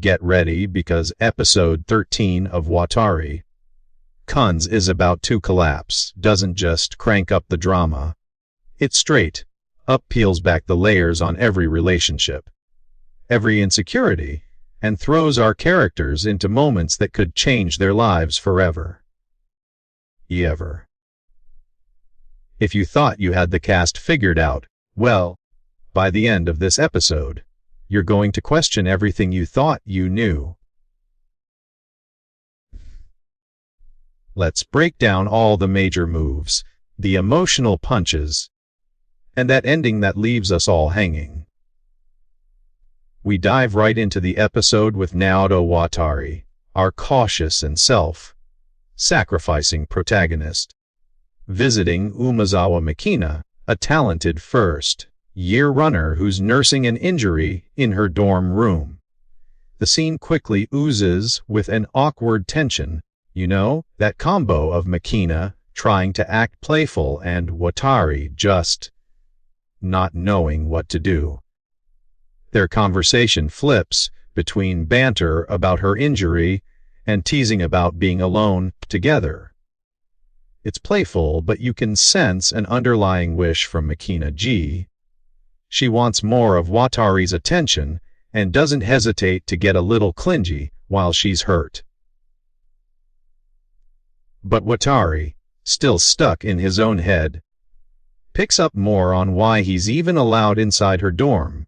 Get ready, because episode 13 of Watari-kuns is about to collapse. Doesn't just crank up the drama. It straight up peels back the layers on every relationship, every insecurity, and throws our characters into moments that could change their lives forever. Ever. If you thought you had the cast figured out, well, by the end of this episode, you're going to question everything you thought you knew. Let's break down all the major moves, the emotional punches, and that ending that leaves us all hanging. We dive right into the episode with Naoto Watari, our cautious and self-sacrificing protagonist, visiting Umezawa Makina, a talented first-year runner who's nursing an injury in her dorm room. The scene quickly oozes with an awkward tension, that combo of Makina trying to act playful and Watari just not knowing what to do. Their conversation flips between banter about her injury and teasing about being alone together. It's playful, but you can sense an underlying wish from Makina G. She wants more of Watari's attention and doesn't hesitate to get a little clingy while she's hurt. But Watari, still stuck in his own head, picks up more on why he's even allowed inside her dorm.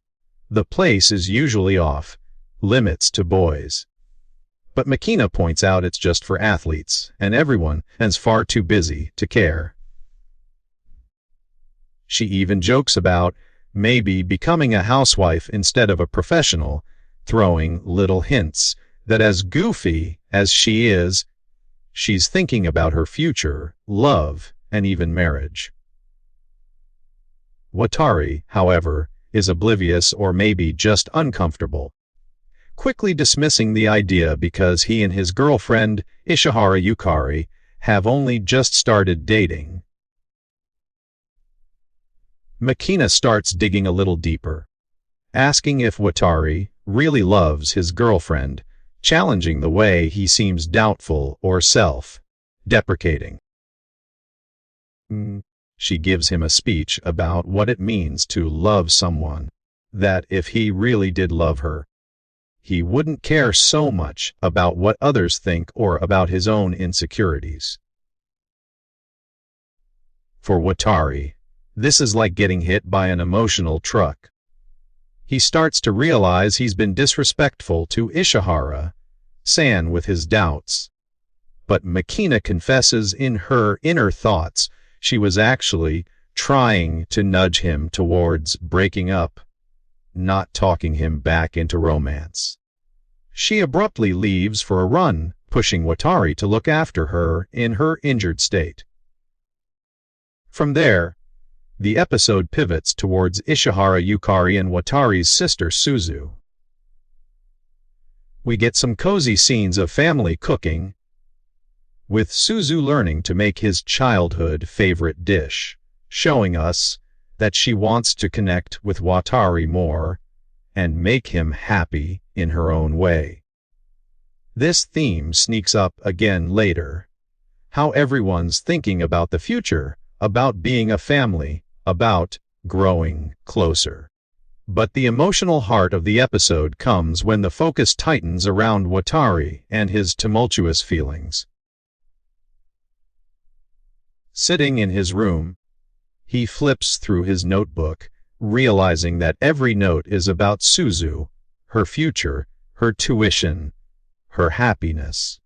The place is usually off limits to boys. But Makina points out it's just for athletes, and everyone is far too busy to care. She even jokes about maybe becoming a housewife instead of a professional, throwing little hints that as goofy as she is, she's thinking about her future, love, and even marriage. Watari, however, is oblivious or maybe just uncomfortable, quickly dismissing the idea because he and his girlfriend, Ishihara Yukari, have only just started dating. Makina starts digging a little deeper, asking if Watari really loves his girlfriend, challenging the way he seems doubtful or self-deprecating. She gives him a speech about what it means to love someone, that if he really did love her, he wouldn't care so much about what others think or about his own insecurities. For Watari, this is like getting hit by an emotional truck. He starts to realize he's been disrespectful to Ishihara-san with his doubts. But Makina confesses in her inner thoughts she was actually trying to nudge him towards breaking up, not talking him back into romance. She abruptly leaves for a run, pushing Watari to look after her in her injured state. From there, the episode pivots towards Ishihara Yukari and Watari's sister Suzu. We get some cozy scenes of family cooking, with Suzu learning to make his childhood favorite dish, showing us that she wants to connect with Watari more and make him happy in her own way. This theme sneaks up again later, how everyone's thinking about the future, about being a family, about growing closer. But the emotional heart of the episode comes when the focus tightens around Watari and his tumultuous feelings. Sitting in his room, he flips through his notebook, realizing that every note is about Suzu, her future, her tuition, her happiness.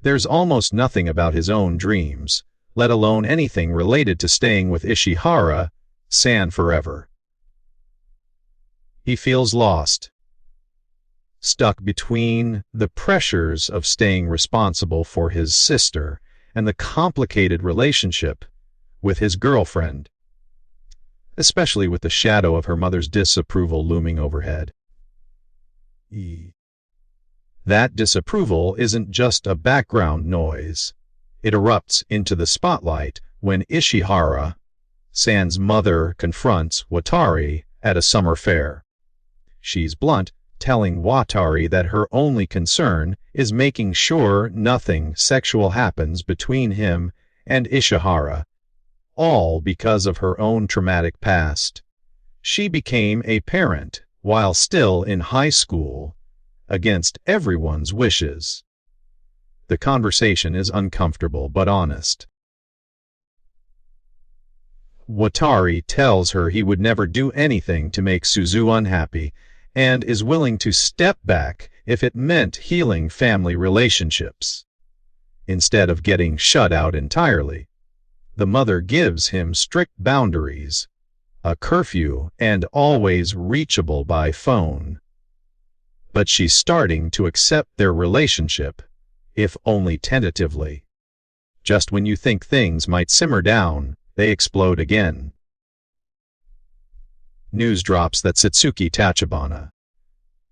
There's almost nothing about his own dreams, let alone anything related to staying with Ishihara-san forever. He feels lost, stuck between the pressures of staying responsible for his sister and the complicated relationship with his girlfriend, especially with the shadow of her mother's disapproval looming overhead. That disapproval isn't just a background noise. It erupts into the spotlight when Ishihara-san's mother confronts Watari at a summer fair. She's blunt, telling Watari that her only concern is making sure nothing sexual happens between him and Ishihara, all because of her own traumatic past. She became a parent while still in high school, against everyone's wishes. The conversation is uncomfortable but honest. Watari tells her he would never do anything to make Suzu unhappy and is willing to step back if it meant healing family relationships. Instead of getting shut out entirely, the mother gives him strict boundaries, a curfew, and always reachable by phone. But she's starting to accept their relationship, if only tentatively. Just when you think things might simmer down, they explode again. News drops that Satsuki Tachibana,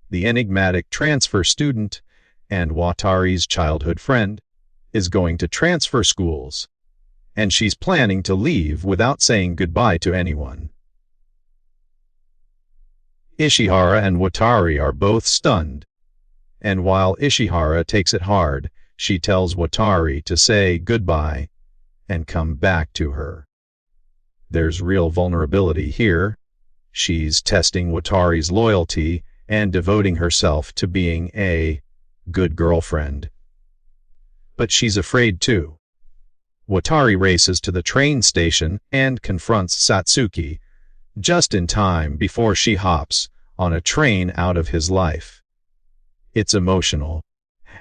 the enigmatic transfer student and Watari's childhood friend, is going to transfer schools, and she's planning to leave without saying goodbye to anyone. Ishihara and Watari are both stunned, and while Ishihara takes it hard, she tells Watari to say goodbye and come back to her. There's real vulnerability here. She's testing Watari's loyalty and devoting herself to being a good girlfriend. But she's afraid too. Watari races to the train station and confronts Satsuki just in time before she hops on a train out of his life. It's emotional.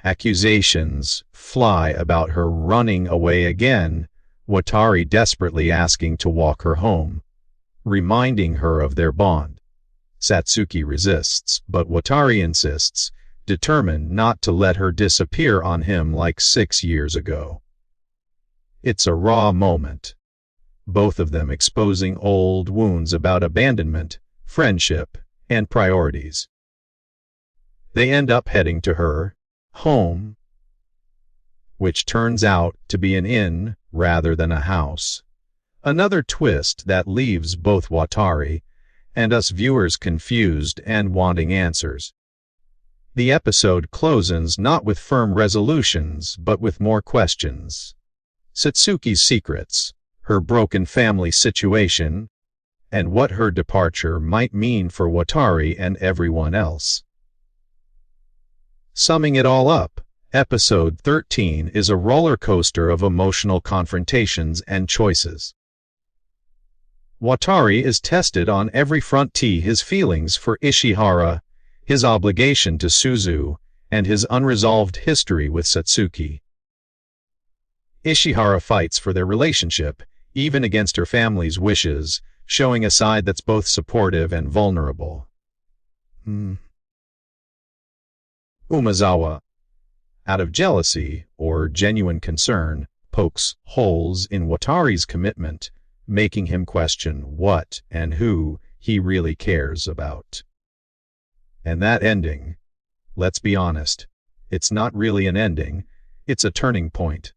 Accusations fly about her running away again, Watari desperately asking to walk her home, reminding her of their bond. Satsuki resists, but Watari insists, determined not to let her disappear on him like 6 years ago. It's a raw moment, both of them exposing old wounds about abandonment, friendship, and priorities. They end up heading to her home, which turns out to be an inn rather than a house. Another twist that leaves both Watari and us viewers confused and wanting answers. The episode closes not with firm resolutions, but with more questions. Satsuki's secrets, her broken family situation, and what her departure might mean for Watari and everyone else. Summing it all up, Episode 13 is a roller coaster of emotional confrontations and choices. Watari is tested on every front: his feelings for Ishihara, his obligation to Suzu, and his unresolved history with Satsuki. Ishihara fights for their relationship, even against her family's wishes, showing a side that's both supportive and vulnerable. Umezawa, out of jealousy or genuine concern, pokes holes in Watari's commitment, making him question what and who he really cares about. And that ending, let's be honest, it's not really an ending, it's a turning point.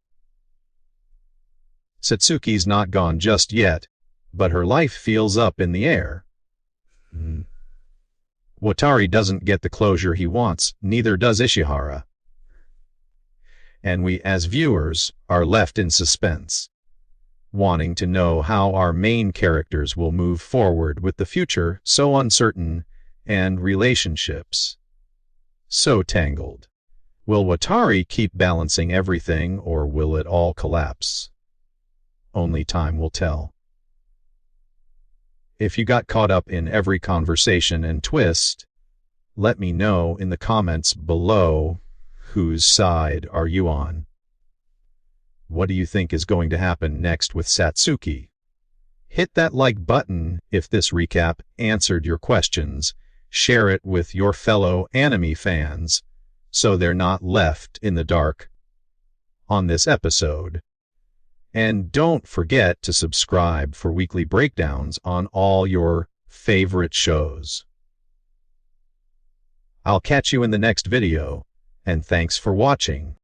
Satsuki's not gone just yet, but her life feels up in the air. Watari doesn't get the closure he wants, neither does Ishihara. And we, as viewers, are left in suspense, wanting to know how our main characters will move forward with the future so uncertain and relationships so tangled. Will Watari keep balancing everything, or will it all collapse? Only time will tell. If you got caught up in every conversation and twist, let me know in the comments below. Whose side are you on? What do you think is going to happen next with Satsuki? Hit that like button if this recap answered your questions. Share it with your fellow anime fans so they're not left in the dark on this episode. And don't forget to subscribe for weekly breakdowns on all your favorite shows. I'll catch you in the next video, and thanks for watching.